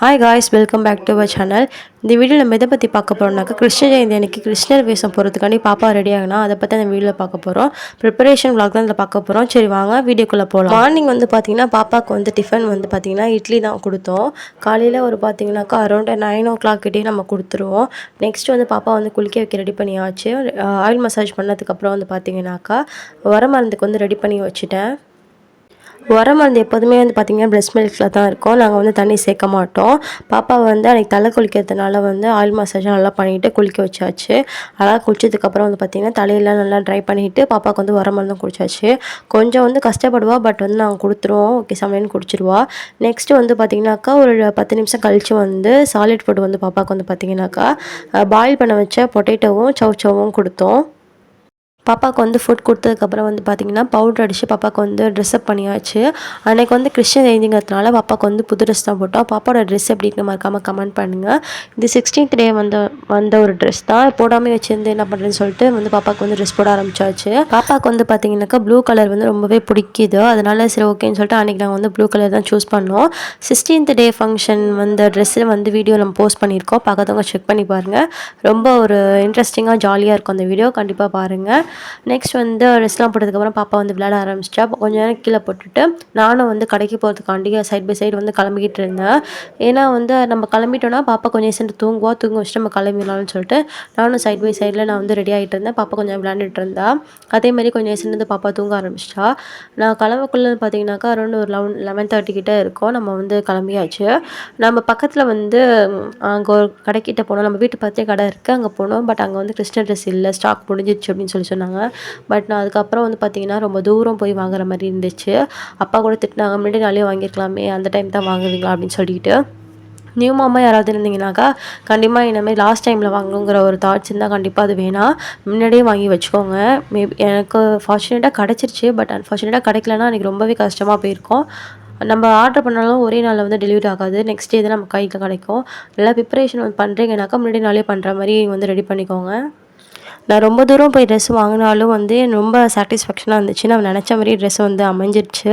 Hi guys, welcome back to our channel. இந்த வீடியோவில் நம்ம எதை பற்றி பார்க்க போகிறோம்னாக்கா கிருஷ்ண ஜெயந்தி அன்றைக்கி கிருஷ்ணர் வேஷம் போகிறதுக்காண்டி பாப்பா ரெடி ஆகினா அதை பற்றி அந்த வீடியோவில் பார்க்க போகிறோம். ப்ரிப்பரேஷன் vlog தான் இதில் பார்க்க போகிறோம். சரி வாங்க வீடியோக்குள்ளே போகலாம். மார்னிங் வந்து பார்த்திங்கன்னா பாப்பாவுக்கு வந்து டிஃபன் வந்து பார்த்திங்கன்னா இட்லி தான் கொடுத்தோம். காலையில் ஒரு பார்த்திங்கனாக்கா அரௌண்ட் 9 o'clock கிட்டே நம்ம கொடுத்துருவோம். நெக்ஸ்ட் வந்து பாப்பா வந்து குளிக்க வைக்க ரெடி பண்ணியாச்சு. ஆயில் மசாஜ் பண்ணதுக்கப்புறம் வந்து பார்த்திங்கனாக்கா வர மருந்துக்கு வந்து ரெடி பண்ணி வச்சுட்டேன். உரம் மருந்து எப்போதுமே வந்து பார்த்திங்கன்னா பிரெஸ்ட் மில்கில் தான் இருக்கும். நாங்கள் வந்து தண்ணி சேர்க்க மாட்டோம். பாப்பாவை வந்து அன்றைக்கி தலை குளிக்கிறதுனால வந்து ஆயில் மசாஜும் நல்லா பண்ணிவிட்டு குளிக்க வச்சாச்சு. அழகாக குளிச்சதுக்கப்புறம் வந்து பார்த்திங்கன்னா தலையெல்லாம் நல்லா ட்ரை பண்ணிவிட்டு பாப்பாவுக்கு வந்து உரம் மருந்தும் குடிச்சாச்சு. கொஞ்சம் வந்து கஷ்டப்படுவா, பட் வந்து நாங்கள் கொடுத்துருவோம். ஓகே சமையல்னு குடிச்சிருவா. நெக்ஸ்ட்டு வந்து பார்த்திங்கனாக்கா ஒரு 10 நிமிஷம் கழித்து வந்து சாலிட் ஃபுட் வந்து பாப்பாவுக்கு வந்து பார்த்திங்கனாக்கா பாயில் பண்ண வச்ச பொட்டேட்டோவும் சவுச்சவும் கொடுத்தோம். பாப்பாவுக்கு வந்து ஃபுட் கொடுத்ததுக்கப்புறம் வந்து பார்த்திங்கன்னா பவுடர் அடித்து பாப்பாவுக்கு வந்து ட்ரெஸ்அப் பண்ணியாச்சு. அன்றைக்கி வந்து கிறிஸ்டின் ஜெயந்திங்கிறதுனால பாப்பாவுக்கு வந்து புது ட்ரெஸ் தான் போட்டோம். பாப்பாவோட ட்ரெஸ் எப்படி இருக்குன்னு மறக்காமல் கமெண்ட் பண்ணுங்கள். இது 16th டே வந்த ஒரு ட்ரெஸ் தான். போடாமல் வச்சுருந்து என்ன பண்ணுறேன்னு சொல்லிட்டு வந்து பாப்பாவுக்கு வந்து ட்ரெஸ் போட ஆரம்பிச்சாச்சு. பாப்பாவுக்கு வந்து பார்த்திங்கனாக்கா ப்ளூ கலர் வந்து ரொம்பவே பிடிக்குது. அதனால சரி ஓகேன்னு சொல்லிட்டு அன்றைக்கி நாங்கள் வந்து ப்ளூ கலர் தான் சூஸ் பண்ணோம். 16th டே ஃபங்க்ஷன் வந்த ட்ரெஸ்ஸில் வந்து வீடியோ நம்ம போஸ்ட் பண்ணியிருக்கோம். பார்க்காதவங்க செக் பண்ணி பாருங்கள். ரொம்ப ஒரு இன்ட்ரெஸ்டிங்காக ஜாலியாக இருக்கும் அந்த வீடியோ, கண்டிப்பாக பாருங்கள். நெக்ஸ்ட் வந்து ட்ரெஸ்லாம் போட்டதுக்கப்புறம் பாப்பா வந்து விளையாட ஆரம்பிச்சிட்டா. கொஞ்சம் நேரம் கீழே போட்டுட்டு நானும் வந்து கடைக்கு போகிறதுக்காண்டி சைட் பை சைடு வந்து கிளம்பிக்கிட்டு இருந்தேன். ஏன்னா வந்து நம்ம கிளம்பிட்டோன்னா பாப்பா கொஞ்சம் சேர்ந்து தூங்க வச்சுட்டு நம்ம கிளம்பிடலாம்னு சொல்லிட்டு நானும் சைட் பை சைடில் நான் வந்து ரெடி ஆகிட்டு இருந்தேன். பாப்பா கொஞ்சம் விளையாண்டுட்டு இருந்தா. அதேமாதிரி கொஞ்சம் சேர்ந்து பாப்பா தூங்க ஆரம்பிச்சிட்டா. நான் கிளம்பக்குள்ளே பார்த்தீங்கன்னாக்கா அரௌண்ட் ஒரு 11:30 கிட்டே இருக்கும். நம்ம வந்து கிளம்பியாச்சு. நம்ம பக்கத்தில் வந்து அங்கே ஒரு கடைக்கிட்ட போனோம். நம்ம வீட்டு பக்கத்தே கடை இருக்குது, அங்கே போனோம். பட் அங்கே வந்து கிறிஸ்டன் ட்ரெஸ் இல்லை, ஸ்டாக் முடிஞ்சிடுச்சு அப்படின்னு சொன்னாங்க. பட் நான் அதுக்கப்புறம் வந்து பார்த்திங்கன்னா ரொம்ப தூரம் போய் வாங்குற மாதிரி இருந்துச்சு. அப்பா கூட திட்டினாங்க, முன்னாடி நாளே வாங்கியிருக்கலாமே, அந்த டைம் தான் வாங்குவீங்களா அப்படின்னு சொல்லிட்டு. நியூ மாமா யாராவது இருந்தீங்கன்னாக்கா கண்டிப்பாக இனிமேல் லாஸ்ட் டைமில் வாங்கணுங்கிற ஒரு தாட்ஸ் இருந்தால் கண்டிப்பாக அது வேணாம், முன்னாடியே வாங்கி வச்சுக்கோங்க. மேபி எனக்கு ஃபார்ச்சுனேட்டாக கிடச்சிருச்சு, பட் அன்ஃபார்ச்சுனேட்டாக கிடைக்கலன்னா எனக்கு ரொம்பவே கஷ்டமாக போயிருக்கும். நம்ம ஆர்டர் பண்ணாலும் ஒரே நாளில் வந்து டெலிவரி ஆகாது, நெக்ஸ்ட் டே தான் நம்ம கைக்கு கிடைக்கும். நல்லா ப்ரிப்பரேஷன் வந்து பண்ணுறீங்கனாக்கா முன்னாடி நாளே பண்ணுற மாதிரி வந்து ரெடி பண்ணிக்கோங்க. நான் ரொம்ப தூரம் போய் ட்ரெஸ் வாங்கினாலும் வந்து ரொம்ப சாட்டிஸ்ஃபேக்ஷனாக இருந்துச்சு. நான் நினச்ச மாதிரி ட்ரெஸ் வந்து அமைஞ்சிருச்சு.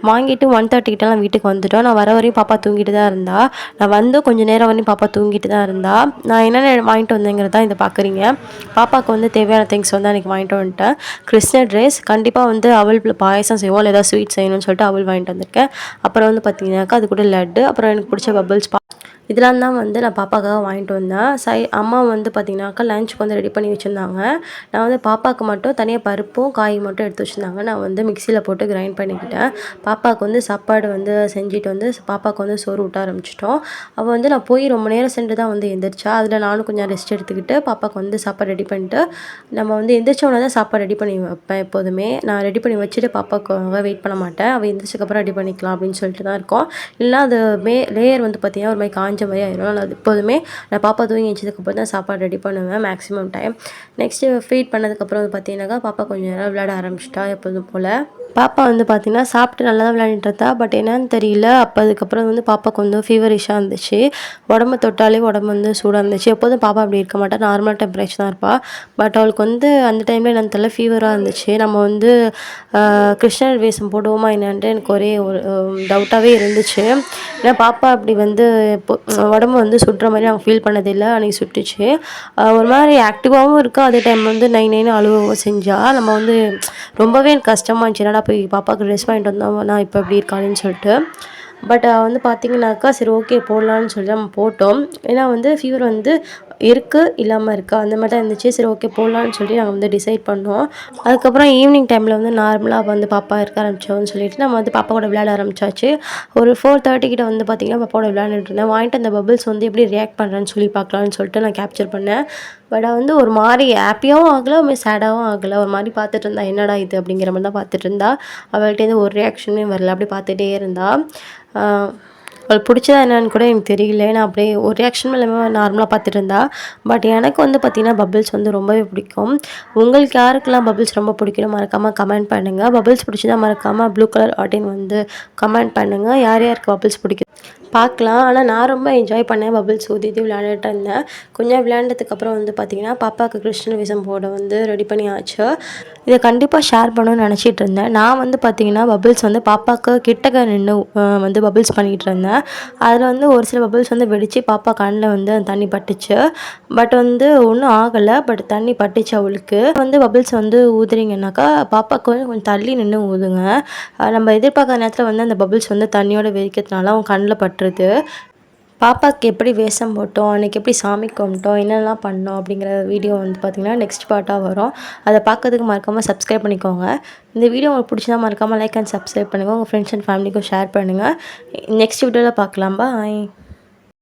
வாங்கிட்டு 1:30 கிட்டலாம் வீட்டுக்கு வந்துட்டோம். நான் வர வரையும் பாப்பா தூங்கிட்டு தான் இருந்தா. நான் வந்து கொஞ்சம் நேரம் வரையும் பாப்பா தூங்கிட்டு தான் இருந்தா. நான் என்னென்ன வாங்கிட்டு வந்தேங்கிறத இதை பார்க்குறீங்க. பாப்பாவுக்கு வந்து தேவையான திங்ஸ் வந்து அன்றைக்கி வாங்கிட்டு வந்துட்டேன். கிறிஸ்மஸ் ட்ரெஸ் கண்டிப்பாக வந்து அவள் பாயசம் செய்வோம், இல்லை ஏதாவது ஸ்வீட் செய்யணும்னு சொல்லிட்டு அவள் வாங்கிட்டு வந்திருக்கேன். அப்புறம் வந்து பார்த்திங்கனாக்கா அது கூட லட்டு, அப்புறம் எனக்கு பிடிச்ச பபிள்ஸ் இதெல்லாம் தான் வந்து நான் பாப்பாக்காக வாங்கிட்டு வந்தேன். அம்மா வந்து பார்த்திங்கனாக்கா லஞ்சுக்கு வந்து ரெடி பண்ணி வச்சுருந்தாங்க. நான் வந்து பாப்பாவுக்கு மட்டும் தனியாக பருப்பும் காய் மட்டும் எடுத்து வச்சுருந்தாங்க. நான் வந்து மிக்சியில் போட்டு கிரைண்ட் பண்ணிக்கிட்டேன். பாப்பாவுக்கு வந்து சாப்பாடு வந்து செஞ்சுட்டு வந்து பாப்பாவுக்கு வந்து சோறு ஊட்ட ஆரம்பிச்சிட்டோம். அவள் வந்து நான் போய் ரொம்ப நேரம் சென்று தான் வந்து எந்திரிச்சா. அதில் நானும் கொஞ்சம் ரெஸ்ட் எடுத்துக்கிட்டு பாப்பாவுக்கு வந்து சாப்பாடு ரெடி பண்ணிட்டு, நம்ம வந்து எந்திரிச்சோன்னே தான் சாப்பாடு ரெடி பண்ணி வைப்பேன் எப்போதுமே. நான் ரெடி பண்ணி வச்சுட்டு பாப்பாவுக்காக வெயிட் பண்ண மாட்டேன். அவள் எந்திரிச்சதுக்கப்புறம் ரெடி பண்ணிக்கலாம் அப்படின்னு சொல்லிட்டு தான் இருக்கோம். இல்லைனா அது லேயர் வந்து பார்த்திங்கன்னா ஒரு மாதிரி மாதிரி ஆயிரும். நான் எப்போதுமே நான் பாப்பா தூங்கி வச்சதுக்கப்புறம் தான் சாப்பாடு ரெடி பண்ணுவேன் மேக்ஸிமம் டைம். நெக்ஸ்ட்டு ஃபீட் பண்ணதுக்கப்புறம் வந்து பார்த்தீங்கன்னாக்கா பாப்பா கொஞ்சம் நேரம் விளையாட ஆரம்பிச்சிட்டா எப்போதும் போல். பாப்பா வந்து பார்த்திங்கன்னா சாப்பிட்டு நல்லா தான் விளையாண்டுட்டு இருந்தா. பட் என்னன்னு தெரியல, அப்போ அதுக்கப்புறம் வந்து பாப்பாவுக்கு வந்து ஃபீவரிஷாக இருந்துச்சு. உடம்பு தொட்டாலே உடம்பு வந்து சூடாக இருந்துச்சு. எப்போதும் பாப்பா அப்படி இருக்க மாட்டா, நார்மல் டெம்பரேச்சர் தான் இருப்பாள். பட் அவளுக்கு வந்து அந்த டைமில் என்னன்னு தெரியல ஃபீவராக இருந்துச்சு. நம்ம வந்து கிருஷ்ணர் வேஷம் போடுவோமா என்னன்ட்டு எனக்கு ஒரே ஒரு டவுட்டாகவே இருந்துச்சு. ஏன்னா பாப்பா அப்படி வந்து உடம்பு வந்து சுடுற மாதிரி நாங்கள் ஃபீல் பண்ணதில்லை. அன்றைக்கி சுட்டுச்சு. ஒரு மாதிரி ஆக்டிவாகவும் இருக்கா, அதே டைம் வந்து நைன்னு அழுவவும் செஞ்சால். நம்ம வந்து ரொம்பவே எனக்கு கஷ்டமாக இருந்துச்சு, என்னடா போய் பாப்பாவுக்கு ட்ரெஸ் வாங்கிட்டு வந்தோம் நான் இப்போ எப்படி இருக்கான்னு சொல்லிட்டு. பட் வந்து பார்த்திங்கனாக்கா சரி ஓகே போடலான்னு சொல்லி நம்ம போட்டோம். ஏன்னா வந்து ஃபீவர் வந்து இருக்குது, இல்லாமல் இருக்கா அந்த மாதிரி தான் இருந்துச்சு. சரி ஓகே போடலான்னு சொல்லி நாங்கள் வந்து டிசைட் பண்ணோம். அதுக்கப்புறம் ஈவினிங் டைமில் வந்து நார்மலாக வந்து பாப்பா இருக்க ஆரம்பித்தோன்னு சொல்லிட்டு நம்ம வந்து பாப்பா கூட விளையாட ஆரம்பிச்சாச்சு. ஒரு 4:30 கிட்ட வந்து பார்த்திங்கன்னா பாப்பாவோட விளையாண்டுட்டு இருந்தேன். வாங்கிட்டு அந்த பபிள்ஸ் வந்து எப்படி ரியாக்ட் பண்ணுறேன்னு சொல்லி பார்க்கலான்னு சொல்லிட்டு நான் கேப்சர் பண்ணேன். பட் வந்து ஒரு மாதிரி ஹாப்பியாகவும் ஆகலை, ஒரு மாதிரி சேடாகவும் ஆகலை. ஒரு மாதிரி பார்த்துட்டு இருந்தா, என்னடா இது அப்படிங்கிற மாதிரி தான் பார்த்துட்டு இருந்தா. அவள்கிட்டேருந்து ஒரு ரியாக்ஷனுமே வரல, அப்படி பார்த்துட்டே இருந்தா. அவளுக்கு பிடிச்சதா என்னன்னு கூட எனக்கு தெரியல. நான் அப்படியே ஒரு ரியாக்ஷன் இல்லாமல் நார்மலாக பார்த்துட்டு இருந்தா. பட் எனக்கு வந்து பார்த்திங்கன்னா பபிள்ஸ் வந்து ரொம்பவே பிடிக்கும். உங்களுக்கு யாருக்கெல்லாம் பபிள்ஸ் ரொம்ப பிடிக்கணும் மறக்காமல் கமெண்ட் பண்ணுங்கள். பபிள்ஸ் பிடிச்சதா மறக்காமல் ப்ளூ கலர் ஆட்டின் வந்து கமெண்ட் பண்ணுங்கள். யார் யாருக்கு பபிள்ஸ் பிடிக்கும் பார்க்கலாம். ஆனால் நான் ரொம்ப என்ஜாய் பண்ணேன், பபிள்ஸ் ஊற்றிட்டு விளையாண்டுட்டு இருந்தேன். கொஞ்சம் விளையாண்டதுக்கப்புறம் வந்து பார்த்திங்கன்னா பாப்பாவுக்கு கிருஷ்ண வேஷம் போட வந்து ரெடி பண்ணியாச்சு. இதை கண்டிப்பாக ஷேர் பண்ணணும்னு நினச்சிட்டு இருந்தேன். நான் வந்து பார்த்திங்கன்னா பபிள்ஸ் வந்து பாப்பாவுக்கு கிட்டக்க நின்று வந்து பபிள்ஸ் பண்ணிகிட்டு இருந்தேன். அதில் வந்து ஒரு சில பபிள்ஸ் வந்து வெடித்து பாப்பா கண்ணில் வந்து அந்த தண்ணி பட்டுச்சு. பட் வந்து ஒன்றும் ஆகலை. பட் தண்ணி பட்டுச்சு அவளுக்கு. வந்து பபிள்ஸ் வந்து ஊதுறீங்கன்னாக்கா பாப்பாவுக்கு வந்து கொஞ்சம் தள்ளி நின்று ஊதுங்க. நம்ம எதிர்பார்க்காத நேரத்தில் வந்து அந்த பபிள்ஸ் வந்து தண்ணியோட வெடிக்கிறதுனால அவங்க கண்ணில் பட்டுருது. பாப்பாவுக்கு எப்படி வேஷம் போட்டோம், அன்றைக்கி எப்படி சாமி கும்பிட்டோம், என்னெல்லாம் பண்ணோம் அப்படிங்கிற வீடியோ வந்து பார்த்திங்கன்னா நெக்ஸ்ட் பார்ட்டாக வரும். அதை பார்க்கறதுக்கு மறக்காமல் சப்ஸ்கிரைப் பண்ணிக்கோங்க. இந்த வீடியோ உங்களுக்கு பிடிச்சதா மறக்காமல் லைக் அண்ட் சப்ஸ்கிரைப் பண்ணுங்கள். உங்கள் ஃப்ரெண்ட்ஸ் அண்ட் ஃபேமிலிக்கும் ஷேர் பண்ணுங்கள். நெக்ஸ்ட் வீடியோவில் பார்க்கலாம். பாய்.